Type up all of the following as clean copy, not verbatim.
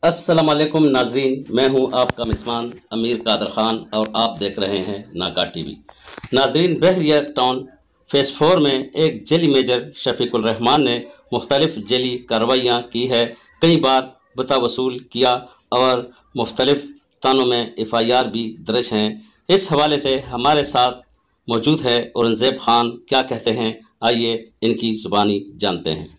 अस्सलाम वालेकुम नाजरीन, मैं हूं आपका मेज़बान अमीर कादर ख़ान और आप देख रहे हैं नाका टीवी। नाजरीन, बहरिया टाउन फेज़ 4 में एक जेली मेजर शफीकुल रहमान ने मुख्तलिफ जेली कार्रवाइयाँ की है, कई बार बता वसूल किया और मुख्तलिफ थानों में FIR भी दर्ज हैं। इस हवाले से हमारे साथ मौजूद है औरंगज़ेब खान, क्या कहते हैं आइए इनकी ज़ुबानी जानते हैं।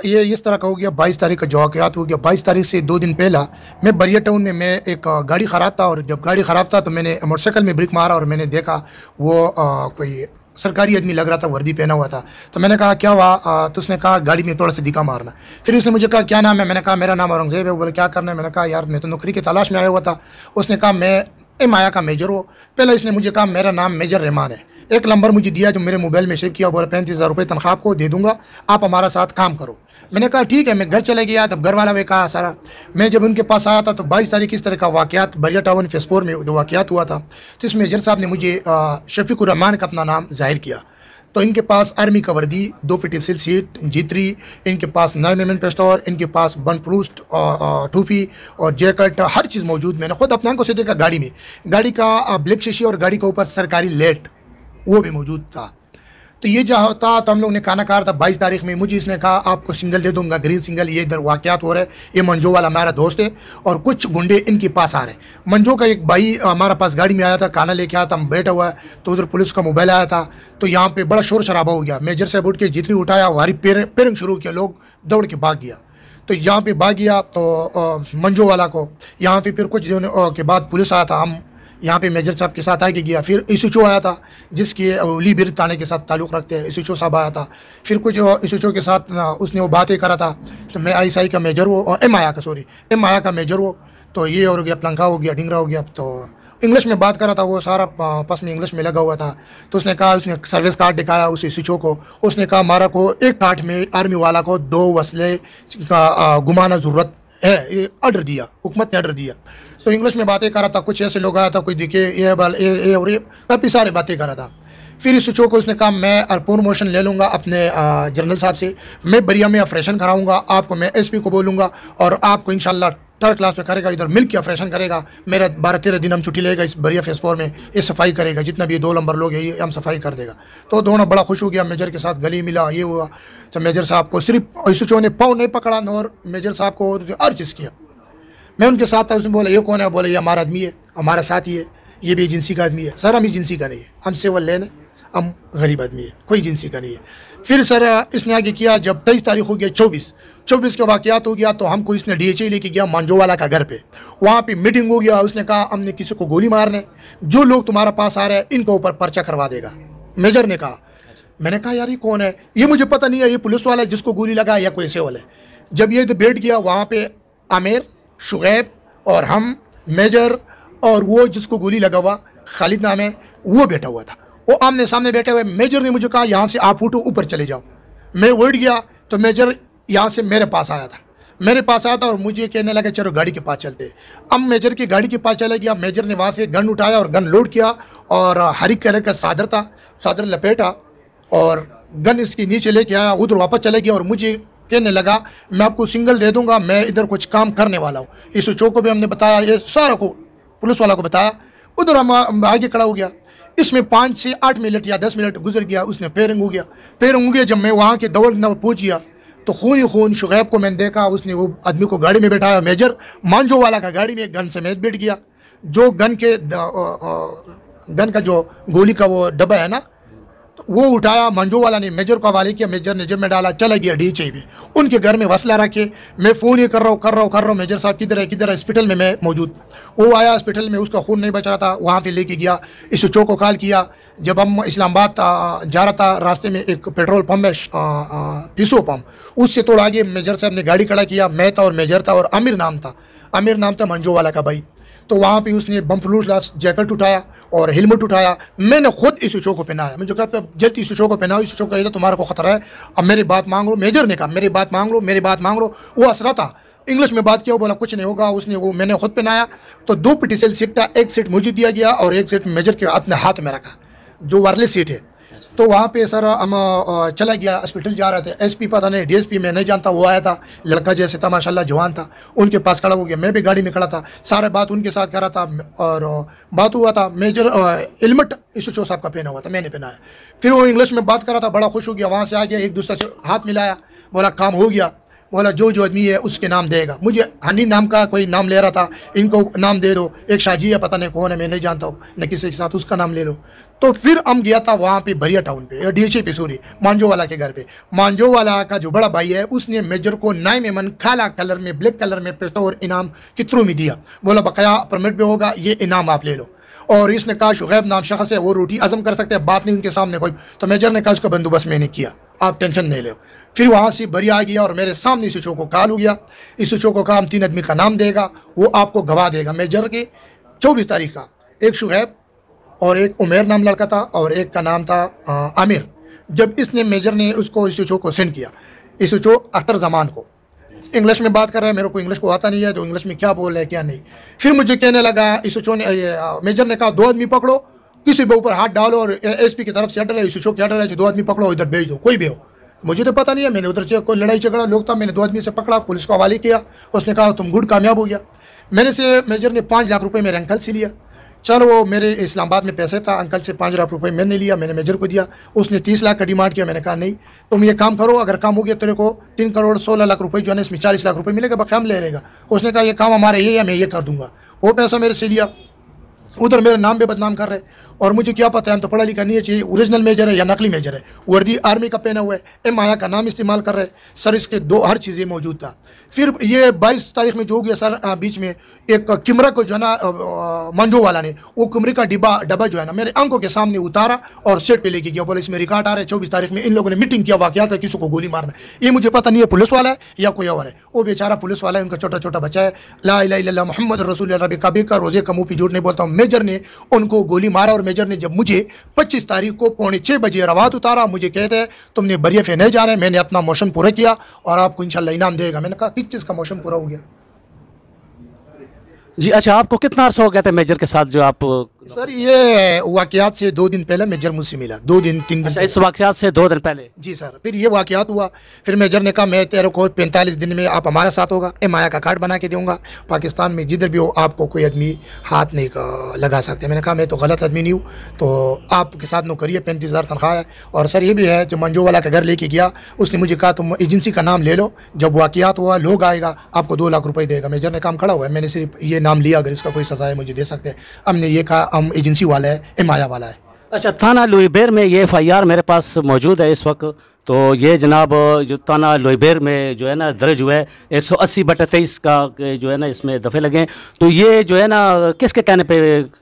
ये इस तरह का हो गया। 22 तारीख का जो वाक़यात हो गया, 22 तारीख से 2 दिन पहला मैं बरिया टाउन में मैं एक गाड़ी ख़राब था, और जब गाड़ी ख़राब था तो मैंने मोटरसाइकिल में ब्रेक मारा और मैंने देखा वो कोई सरकारी आदमी लग रहा था, वर्दी पहना हुआ था। तो मैंने कहा क्या हुआ? तो उसने कहा गाड़ी में थोड़ा सा दिखा मारना। फिर उसने मुझे कहा क्या नाम है? मैंने कहा मेरा नाम औरंगज़ेब है। वो बोले क्या करना है? मैंने कहा यार मैं तो नौकरी की तलाश में आया हुआ था। उसने कहा मैं माया का मेजर हो। पहले इसने मुझे कहा मेरा नाम मेजर रहमान है। एक नंबर मुझे दिया जो मेरे मोबाइल में सेव किया, बोला 35,000 रुपये तनख्वाह आपको दे दूंगा, आप हमारा साथ काम करो। मैंने कहा ठीक है। मैं घर चले गया, तब घर वाला भी कहा सारा। मैं जब उनके पास आया था तो 22 तारीख इस तरह का वाक़यात बरिया टाउन फेज़ 4 में जो वाक़यात हुआ था, तो इस मेजर साहब ने मुझे शफीकुर रहमान का अपना नाम जाहिर किया। तो इनके पास आर्मी का वर्दी, 2 फीट सिल सीट जीतरी, इनके पास 9mm पिस्टल, इनके पास बन प्रूस्ट और टूफी और जैकेट, हर चीज़ मौजूद। मैंने खुद अपने आंखों से देखा गाड़ी में। गाड़ी का ब्लैक शीशी और गाड़ी के ऊपर सरकारी लेट वो भी मौजूद था। तो ये जहाँ था तो हम लोग ने खाना खा रहा था 22 तारीख में। मुझे इसने कहा आपको सिंगल दे दूंगा, ग्रीन सिंगल। ये इधर वाक़यात हो रहे हैं। ये मंजो वाला हमारा दोस्त है और कुछ गुंडे इनके पास आ रहे हैं। मंजो का एक भाई हमारा पास गाड़ी में आया था, खाना लेके आया था, हम बैठा हुआ है तो उधर पुलिस का मोबाइल आया था। तो यहाँ पे बड़ा शोर शराबा हो गया। मेजर साहब उठ के जितनी उठाया हमारी पेरिंग शुरू किया, लोग दौड़ के भाग गया। तो यहाँ पे भाग गया तो मंजो वाला को यहाँ पे फिर कुछ दिनों के बाद पुलिस आया था। हम यहाँ पे मेजर साहब के साथ आके गया। फिर इसुचो आया था जिसके लीबिर थाने के साथ ताल्लुक़ रखते हैं, इसुचो साहब आया था। फिर कुछ इसुचो के साथ उसने वो बातें करा था। तो मैं ISI का मेजर हो और एम आया का मेजर हो। तो ये हो गया, प्लंका हो गया, ढिंगरा हो गया। तो इंग्लिश में बात करा था, वो सारा पस में इंग्लिश में लगा हुआ था। तो उसने कहा, उसने सर्विस कार्ड दिखाया उस इसुचो को। उसने कहा हमारा को एक काट में आर्मी वाला को 2 वसले का गुमाना ज़रूरत है, ये ऑर्डर दिया, हुकूमत ने ऑर्डर दिया। तो इंग्लिश में बातें कर रहा था। कुछ ऐसे लोग आया था, कोई दिखे ये और ये काफ़ी सारे बातें कर रहा था। फिर इस सुचो को उसने कहा मैं प्रमोशन ले लूँगा अपने जनरल साहब से, मैं बरिया में ऑपरेशन कराऊँगा, आपको मैं SP को बोलूँगा और आपको इंशाल्लाह 3rd क्लास में करेगा, इधर मिल के ऑपरेशन करेगा। मेरा 12-13 दिन हम छुट्टी लेगा इस बरिया फेज़ 4 में, ये सफाई करेगा, जितना भी 2 नंबर लोग हैं ये हम सफाई कर देगा। तो दोनों बड़ा खुश हो गया, मेजर के साथ गली मिला, ये हुआ। तो मेजर साहब को सिर्फ इसुचो ने पाँव नहीं पकड़ा और मेजर साहब को हर चीज़ किया। मैं उनके साथ था। उसने बोला ये कौन है? बोला ये हमारा आदमी है, हमारा साथी है, ये भी एजेंसी का आदमी है। सर हम एजेंसी का नहीं है, हम सेवल लेने, हम गरीब आदमी है, कोई एजेंसी का नहीं है। फिर सर इसने आगे किया, जब 23 तारीख हो गया, 24 के वाक़यात हो गया, तो हमको इसने DHA लेके गया मंजोवाला का घर पे। वहाँ पे मीटिंग हो गया। उसने कहा हमने किसी को गोली मारने, जो लोग तुम्हारा पास आ रहे हैं इनके ऊपर पर्चा करवा देगा, मेजर ने कहा। मैंने कहा यार ये कौन है? ये मुझे पता नहीं है, ये पुलिस वाला है जिसको गोली लगा या कोई सेवल है। जब ये बैठ गया वहाँ पे आमिर, शुगैब और हम, मेजर और वो जिसको गोली लगा हुआ खालिद नाम है, वो बैठा हुआ था। वो आमने सामने बैठे हुए। मेजर ने मुझे कहा यहाँ से आप उठो, ऊपर चले जाओ। मैं उठ गया तो मेजर यहाँ से मेरे पास आया था और मुझे कहने लगा चलो गाड़ी के पास चलते। अब मेजर की गाड़ी के पास चला गया। मेजर ने वहाँ से गन उठाया और गन लोड किया और हरी कलर का चादर था, चादर लपेटा और गन इसके नीचे लेके आया, उधर वापस चले गया और मुझे कहने लगा मैं आपको सिंगल दे दूंगा, मैं इधर कुछ काम करने वाला हूँ। इस चौक को भी हमने बताया, ये सारा को पुलिस वाला को बताया। उधर हम आगे खड़ा हो गया। इसमें 5 से 8 मिनट या 10 मिनट गुजर गया। उसने पेरिंग हो गया। जब मैं वहाँ के दौड़ न पहुँच गया तो खून ही खून शुगैब को मैंने देखा। उसने वो आदमी को गाड़ी में बैठाया। मेजर मांझो वाला का गाड़ी में गन समेत बैठ गया। जो गन का जो गोली का वो डब्बा है ना, वो उठाया। मंजू वाला ने मेजर को हवाले किया। मेजर ने जेब में डाला, चला गया DHA में। उनके घर में वसला रखे। मैं फ़ोन ही कर रहा हूँ मेजर साहब किधर है? हॉस्पिटल में मैं मौजूद। वो आया हॉस्पिटल में, उसका खून नहीं बच रहा था, वहाँ पे लेके गया। इस चौक को कॉल किया। जब हम इस्लामाबाद जा रहा था, रास्ते में एक पेट्रोल पंप है, पीसो पंप, उससे थोड़ा आगे मेजर साहब ने गाड़ी खड़ा किया। मैं था और मेजर था और आमिर नाम था मंजू वाला का भाई। तो वहाँ पे उसने बम प्रूफ जैकेट उठाया और हेलमेट उठाया। मैंने खुद इस चौक को पहनाया। मुझे कहा जल्दी इस चौक को पहनाओ, इस चौक का तुम्हारे को खतरा है, अब मेरी बात मांग लो। मेजर ने कहा मेरी बात मांग लो। वो हंस रहा था, इंग्लिश में बात किया। वो बोला कुछ नहीं होगा। उसने वो मैंने खुद पहनाया। तो 2 पिटिसल सीट था, एक सीट मुझे दिया गया और एक सीट मेजर के अपने हाथ में रखा, जो वायरलेस सीट है। तो वहाँ पे सर हम चला गया, हॉस्पिटल जा रहे थे। एसपी पता नहीं डीएसपी मैं नहीं जानता, वो आया था, लड़का जैसे था माशाल्लाह, जवान था, उनके पास खड़ा हो गया। मैं भी गाड़ी में खड़ा था, सारे बात उनके साथ कर रहा था। और बात हुआ था, मेजर हेलमेट इसो साहब का पहना हुआ था, मैंने पहनाया। फिर वो इंग्लिश में बात कर रहा था, बड़ा खुश हो गया। वहाँ से आ गया, एक दूसरे से हाथ मिलाया, बोला काम हो गया। बोला जो जो आदमी है उसके नाम देगा। मुझे हनी नाम का कोई नाम ले रहा था, इनको नाम दे दो, एक शाजी है पता नहीं कौन है, मैं नहीं जानता हूँ न किसी के साथ, उसका नाम ले लो। तो फिर हम गया था वहाँ पे बरिया टाउन पे, डीएचए पे, सॉरी, मांझो वाला के घर पे। मांझो वाला का जो बड़ा भाई है उसने मेजर को 9 मेमन काला कलर में, ब्लैक कलर में पैसा और इनाम के थ्रू में दिया। बोला बकाया परमिट पे होगा, ये इनाम आप ले लो। और इसने कहा शुगैब नाम शख्स है, वो रोटी हजम कर सकते हैं, बात नहीं उनके सामने कोई। तो मेजर ने कहा उसका बंदोबस्त मैंने किया, आप टेंशन नहीं लो। फिर वहाँ से बरिया आ गया और मेरे सामने इस को कॉल हो गया। इस को कहा हम 3 आदमी का नाम देगा, वो आपको गवाह देगा। मेजर के 24 तारीख का एक शुगैब और एक उमेर नाम लड़का था और एक का नाम था आमिर। जब इसने मेजर ने उसको इस को सेंड किया, इस अख्तर जमान को, इंग्लिश में बात कर रहा है, मेरे को इंग्लिश को आता नहीं है, तो इंग्लिश में क्या बोल रहे हैं क्या नहीं। फिर मुझे कहने लगा इसो ने, मेजर ने कहा 2 आदमी पकड़ो, किसी के ऊपर हाथ डालो और एसपी की तरफ से ऑर्डर है, इसो के ऑर्डर है, 2 आदमी पकड़ो, इधर भेज दो, कोई भी हो। मुझे तो पता नहीं है, मैंने उधर से कोई लड़ाई झगड़ा लोग था, मैंने 2 आदमी से पकड़ा, पुलिस को हवाले किया। उसने कहा तुम गुड कामयाब हो गया। मैंने से मेजर ने 5 लाख रुपए मेरे अंकल से लिया। चलो वो मेरे इस्लामाबाद में पैसे था, अंकल से 5 लाख रुपए मैंने लिया, मैंने मेजर को दिया। उसने 30 लाख का डिमांड किया। मैंने कहा नहीं, तुम ये काम करो, अगर काम हो गया तेरे को 3 करोड़ 16 लाख रुपए जो है इसमें 40 लाख रुपए मिलेगा, बकाया हम ले लेगा। उसने कहा ये काम हमारा ये है, मैं ये कर दूंगा। वो पैसा मेरे से लिया, उधर मेरे नाम पे बदनाम कर रहे। और मुझे क्या पता है, हम तो पढ़ा लिखा नहीं है, चाहिए ओरिजिनल मेजर है या नकली मेजर है, वर्दी आर्मी का पहना हुआ है, एम आया का नाम इस्तेमाल कर रहे हैं सर, इसके 2 हर चीज़ें मौजूद था। फिर ये 22 तारीख में जो हो गया सर, बीच में एक कैमरा को जो है ना मंजो वाला ने वो कैमरे का डब्बा जो है ना मेरे आंखों के सामने उतारा और सेट पे लेके गया। बोले इसमें रिकॉर्ड आ रहा है 24 तारीख में इन लोगों ने मीटिंग किया, वाकयात है, किसी को गोली मारना। ये मुझे पता नहीं है पुलिस वाला है या कोई और है। वो बेचारा पुलिस वाला है, उनका छोटा छोटा बच्चा है। ला इलाहा इल्लल्लाह मुहम्मद रसूलुल्लाह रबी कभी का रोजे का मुँह पे झूठ नहीं बोलता हूँ। मेजर ने उनको गोली मारा और मेजर ने जब मुझे 25 तारीख को 5:45 बजे रवात उतारा, मुझे कहते हैं तुमने बरिया पे नहीं जाना है। मैंने अपना मोशन पूरा किया और आपको इंशाल्लाह इनाम देगा। मैंने कहा किस चीज़ का मोशन पूरा हो गया जी। अच्छा, आपको कितना अर्सा हो गया था मेजर के साथ जो आप? सर ये वाकयात से 2 दिन पहले मेजर मुझसे मिला, 2 दिन 3 दिन। अच्छा, इस वाकयात से 2 दिन पहले? जी सर। फिर ये वाकयात हुआ, फिर मेजर ने कहा मैं तेरे को 45 दिन में आप हमारे साथ होगा, एम आया का कार्ड बना के दूंगा, पाकिस्तान में जिधर भी हो आपको कोई आदमी हाथ नहीं लगा सकते। मैंने कहा मैं तो गलत आदमी नहीं हूँ, तो आपके साथ नौकरी है, 35,000 तनख्वाह है। और सर ये भी है जो मंजू वाला का घर लेके गया, उसने मुझे कहा तुम एजेंसी का नाम ले लो, जब वाकयात हुआ लोग आएगा आपको 2 लाख रुपये देगा। मेजर ने काम खड़ा हुआ है, मैंने सिर्फ ये नाम लिया, अगर इसका कोई सजा है मुझे दे सकते हैं। हमने ये कहा हम एजेंसी वाला है, एमाया वाला है। अच्छा, थाना लुईबेर में ये FIR मेरे पास मौजूद है इस वक्त। तो ये जनाब जो थाना लुईबेर में जो है ना दर्ज हुआ है 180/23 का जो है ना इसमें दफ़े लगे हैं। तो ये जो है ना किसके कहने पे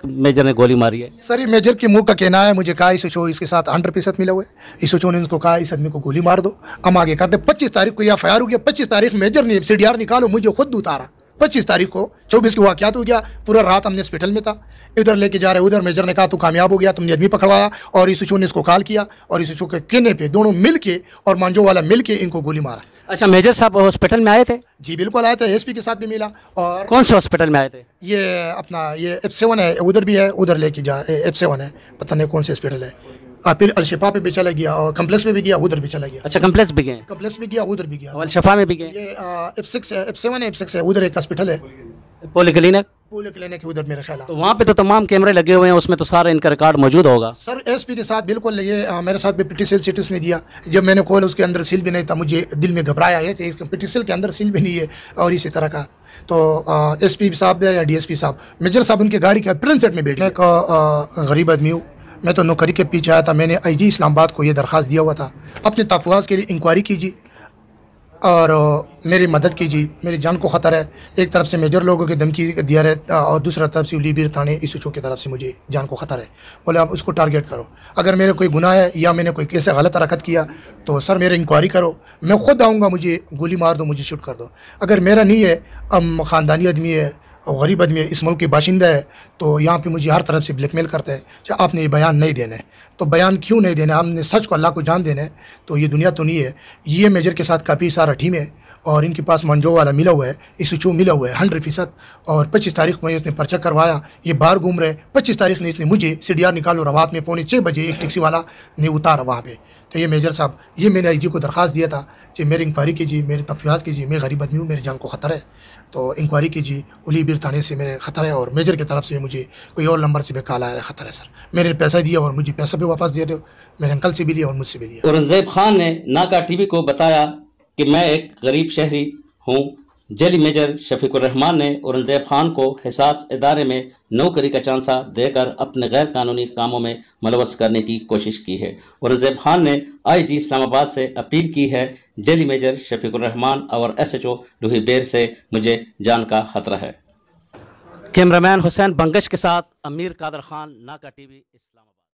मेजर ने गोली मारी है? सर ये मेजर के मुंह का कहना है, मुझे कहा इसके साथ 100% मिला हुआ है। इसो ने इनको कहा इस आदमी को गोली मार दो, हम आगे कर दे। 25 तारीख को यह FIR हो गया, 25 तारीख मेजर ने CDR निकालो, मुझे खुद उतारा। 25 तारीख को 24 की वाकयात हो गया, पूरा रात हमने हॉस्पिटल में था, इधर लेके जा रहे उधर। मेजर ने कहा तू कामयाब हो गया, तुमने आदमी पकड़वाया। और इसो ने इसको कॉल किया और इसो के कहने पे दोनों मिल के और मांझो वाला मिल के इनको गोली मारा। अच्छा, मेजर साहब हॉस्पिटल में आए थे? जी बिल्कुल आए थे, एसपी के साथ भी मिला। और कौन से हॉस्पिटल में आए थे? ये अपना ये F7 है, उधर भी है, उधर लेके जा, F7 है, पता नहीं कौन से हॉस्पिटल है। फिर अलशफा पे भी चला गया और कम्प्लेक्स में भी गया, उधर भी चला गया। अच्छा, कम्प्लेक्स भी गए? कम्प्लेक्स भी गया, उधर भी गया, अलशफा में भी गए। ये F6 है, F7 है, F6 है, उधर एक हॉस्पिटल है, पॉलीक्लिनिक उधर मेरा ख्याल है। तो वहाँ पे तो तमाम कैमरे लगे हुए हैं, उसमें तो सारा इनका रिकॉर्ड मौजूद होगा। सर एसपी के साथ बिल्कुल ये मेरे साथ भी पिटी सेल सिटीज ने दिया। जब मैंने कॉल उसके अंदर सील भी नहीं था, मुझे दिल में घबराया है कि पिटी सेल के अंदर सील भी नहीं है और इसी तरह का। तो एसपी साहब या DSP साहब, मेजर साहब उनके गाड़ी के प्रिंट सेट में बैठे। मैं एक गरीब आदमी हूँ, मैं तो नौकरी के पीछे आया था। मैंने IG इस्लामाबाद को ये दरख्वास्त दिया हुआ था, अपने तहफ़्फ़ुज़ के लिए इंक्वायरी कीजिए और मेरी मदद कीजिए, मेरी जान को ख़तरा है। एक तरफ से मेजर लोगों की धमकी दिया है और दूसरा तरफ से लुईबेर थाने इसो की तरफ से मुझे जान को ख़तरा है। बोले आप उसको टारगेट करो, अगर मेरे कोई गुनाह है या मैंने कोई कैसे गलत हरकत किया तो सर मेरी इंक्वायरी करो, मैं खुद आऊँगा, मुझे गोली मार दो, मुझे शूट कर दो। अगर मेरा नहीं है, हम ख़ानदानी आदमी है और गरीब आदमी है, इस मुल्क के बाशिंदा है, तो यहाँ पे मुझे हर तरफ से ब्लैकमेल करते हैं। चाहे आपने ये बयान नहीं देना है तो बयान क्यों नहीं देना, हमने सच को अल्लाह को जान देना है, तो ये दुनिया तो नहीं है। ये मेजर के साथ काफ़ी सारा टीम है और इनके पास मंजो वाला मिला हुआ है, SHO मिला हुआ है 100%। और 25 तारीख को इसने पर्चा करवाया, ये बाहर घूम रहे। 25 तारीख ने इसने मुझे CDR निकालो रवात में 5:45 बजे एक टैक्सी वाला ने उतारा वहाँ पे। तो ये मेजर साहब, ये मैंने IG को दरख्वास्त दिया था कि मेरी इंक्वायरी कीजिए, मेरी तफ्तीशात कीजिए, मैं गरीब आदमी हूँ, मेरी जान को ख़तरा है, तो इंक्वायरी कीजिए। उलीबिर थाने से मेरे ख़तरा है और मेजर की तरफ से मुझे कोई और नंबर से भी कॉल आया है, ख़तरा है सर। मैंने पैसा दिया और मुझे पैसा भी वापस दे दो, मेरे अंकल से भी लिया और मुझसे भी लिया। औरंगजेब खान ने नाका TV को बताया कि मैं एक गरीब शहरी हूँ। जेली मेजर शफीकुर रहमान ने औरंगजेब खान को हिसास इदारे में नौकरी का चांसा देकर अपने गैर कानूनी कामों में मुलवस करने की कोशिश की है। औरंगजेब खान ने IG इस्लामाबाद से अपील की है, जेली मेजर शफीकुर रहमान और SHO लूही बेर से मुझे जान का खतरा है। कैमरामैन हुसैन बंगश के साथ अमीर कादर खान, नाका TV, इस्लामाबाद।